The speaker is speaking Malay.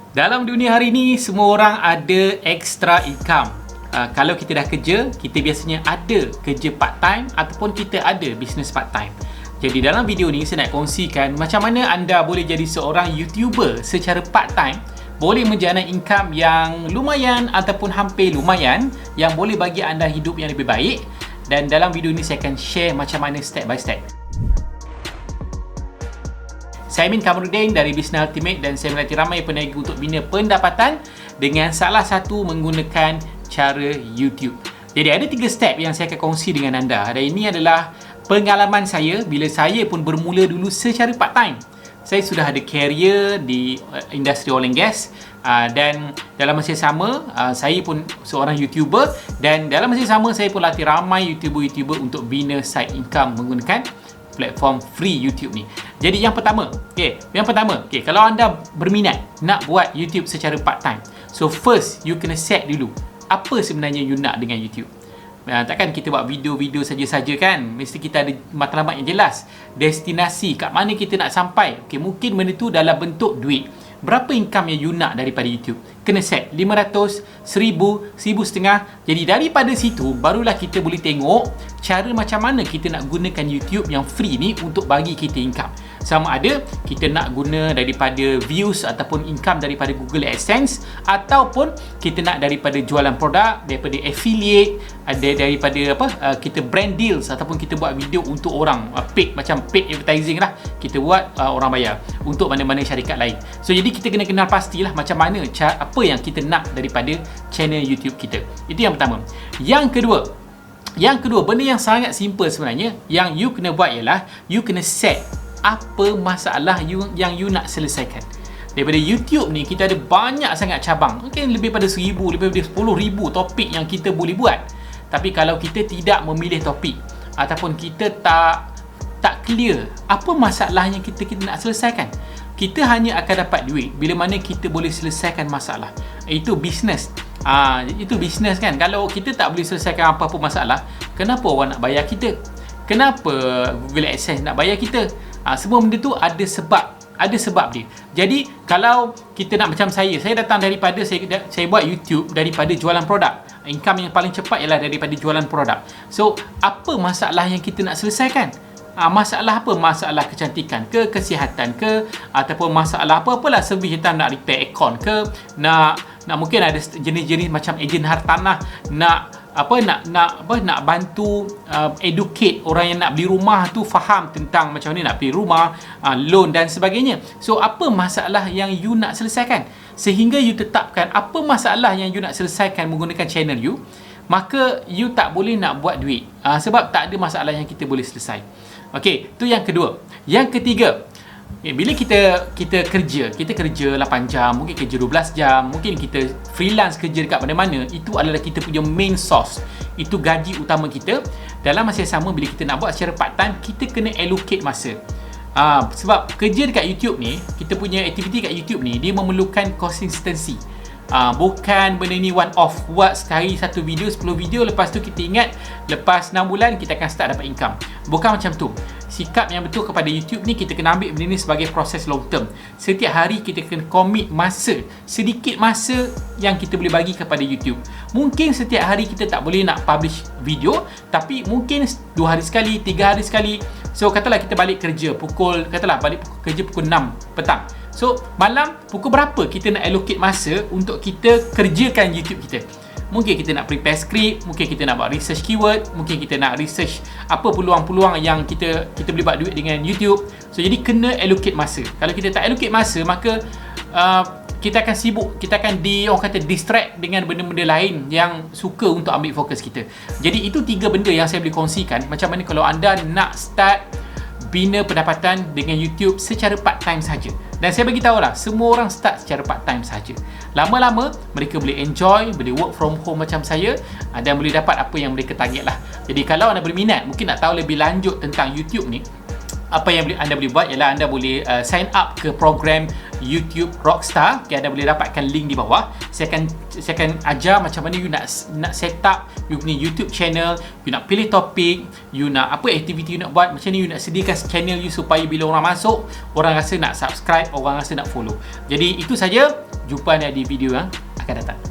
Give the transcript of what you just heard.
Dalam dunia hari ini, semua orang ada extra income. Kalau kita dah kerja, kita biasanya ada kerja part time ataupun kita ada bisnes part time. Jadi dalam video ni saya nak kongsikan macam mana anda boleh jadi seorang YouTuber secara part time, boleh menjana income yang lumayan ataupun hampir lumayan yang boleh bagi anda hidup yang lebih baik. Dan dalam video ni saya akan share macam mana step by step. Saya Amin Kamarudin dari Business Ultimate dan saya melatih ramai peniaga untuk bina pendapatan dengan salah satu menggunakan cara YouTube. Jadi ada 3 step yang saya akan kongsi dengan anda. Dan ini adalah pengalaman saya bila saya pun bermula dulu secara part time. Saya sudah ada career di industri oil and gas dan dalam masa yang sama saya pun seorang YouTuber dan dalam masa yang sama saya pun latih ramai YouTuber untuk bina side income menggunakan platform free YouTube ni. Jadi yang pertama, kalau anda berminat nak buat YouTube secara part time, so first you kena set dulu apa sebenarnya you nak dengan YouTube. Takkan kita buat video-video saja-saja kan, mesti kita ada matlamat yang jelas, destinasi kat mana kita nak sampai. Mungkin benda tu dalam bentuk duit. Berapa income yang you nak daripada YouTube? Kena set 500, 1000, 1500. Jadi daripada situ barulah kita boleh tengok cara macam mana kita nak gunakan YouTube yang free ni untuk bagi kita income. Sama ada kita nak guna daripada views ataupun income daripada Google AdSense, ataupun kita nak daripada jualan produk, daripada affiliate, daripada kita brand deals, ataupun kita buat video untuk orang paid, macam paid advertising lah, kita buat orang bayar untuk mana-mana syarikat lain. So jadi kita kena kenal pastilah macam mana apa yang kita nak daripada channel YouTube kita. Itu yang pertama. Yang kedua, benda yang sangat simple sebenarnya yang you kena buat ialah you kena set apa masalah yang you nak selesaikan. Daripada YouTube ni kita ada banyak sangat cabang. Mungkin lebih pada 1000, lebih pada 10,000 topik yang kita boleh buat. Tapi kalau kita tidak memilih topik ataupun kita tak clear apa masalah yang kita nak selesaikan, kita hanya akan dapat duit bila mana kita boleh selesaikan masalah. Itu bisnes. Itu bisnes kan. Kalau kita tak boleh selesaikan apa-apa masalah, kenapa orang nak bayar kita? Kenapa Google AdSense nak bayar kita? Semua benda tu ada sebab dia. Jadi kalau kita nak macam saya datang daripada saya buat YouTube daripada jualan produk. Income yang paling cepat ialah daripada jualan produk. So apa masalah yang kita nak selesaikan? Masalah apa? Masalah kecantikan ke, kesihatan ke, ataupun masalah apa-apalah, servis kita nak repair aircon ke, nak mungkin ada jenis-jenis macam ejen hartanah, nak bantu educate orang yang nak beli rumah tu faham tentang macam mana nak beli rumah, loan dan sebagainya. So apa masalah yang you nak selesaikan sehingga you tetapkan apa masalah yang you nak selesaikan menggunakan channel you, maka you tak boleh nak buat duit sebab tak ada masalah yang kita boleh selesai. Okey, tu yang kedua. Yang ketiga, bila kita kerja 8 jam, mungkin kerja 12 jam, mungkin kita freelance kerja dekat mana-mana, itu adalah kita punya main source. Itu gaji utama kita. Dalam masa yang sama, bila kita nak buat secara part time, kita kena allocate masa. Sebab kerja dekat YouTube ni, kita punya aktiviti kat YouTube ni, dia memerlukan consistency. Bukan benda ni one off, buat sekali satu video, 10 video, lepas tu kita ingat lepas 6 bulan kita akan start dapat income. Bukan macam tu. Sikap yang betul kepada YouTube ni, kita kena ambil benda ni sebagai proses long term. Setiap hari kita kena commit masa, sedikit masa yang kita boleh bagi kepada YouTube. Mungkin setiap hari kita tak boleh nak publish video, tapi mungkin 2 hari sekali, 3 hari sekali. So katalah kita balik kerja pukul 6 petang. So malam pukul berapa kita nak allocate masa untuk kita kerjakan YouTube kita? Mungkin kita nak prepare script, mungkin kita nak buat research keyword, mungkin kita nak research apa peluang-peluang yang kita boleh buat duit dengan YouTube. So jadi kena allocate masa. Kalau kita tak allocate masa, maka kita akan sibuk, kita akan distract dengan benda-benda lain yang suka untuk ambil fokus kita. Jadi itu 3 benda yang saya boleh kongsikan macam mana kalau anda nak start bina pendapatan dengan YouTube secara part time saja. Dan saya bagi tahulah, semua orang start secara part time saja. Lama-lama mereka boleh enjoy, boleh work from home macam saya dan boleh dapat apa yang mereka target lah. Jadi kalau anda berminat, mungkin nak tahu lebih lanjut tentang YouTube ni, apa yang anda boleh buat ialah anda boleh sign up ke program YouTube Rockstar. Okay, anda boleh dapatkan link di bawah. Saya akan ajar macam mana you nak set up you punya YouTube channel, you nak pilih topik, you nak apa aktiviti you nak buat, macam ni you nak sediakan channel you supaya bila orang masuk, orang rasa nak subscribe, orang rasa nak follow. Jadi itu saja, jumpa anda di video yang akan datang.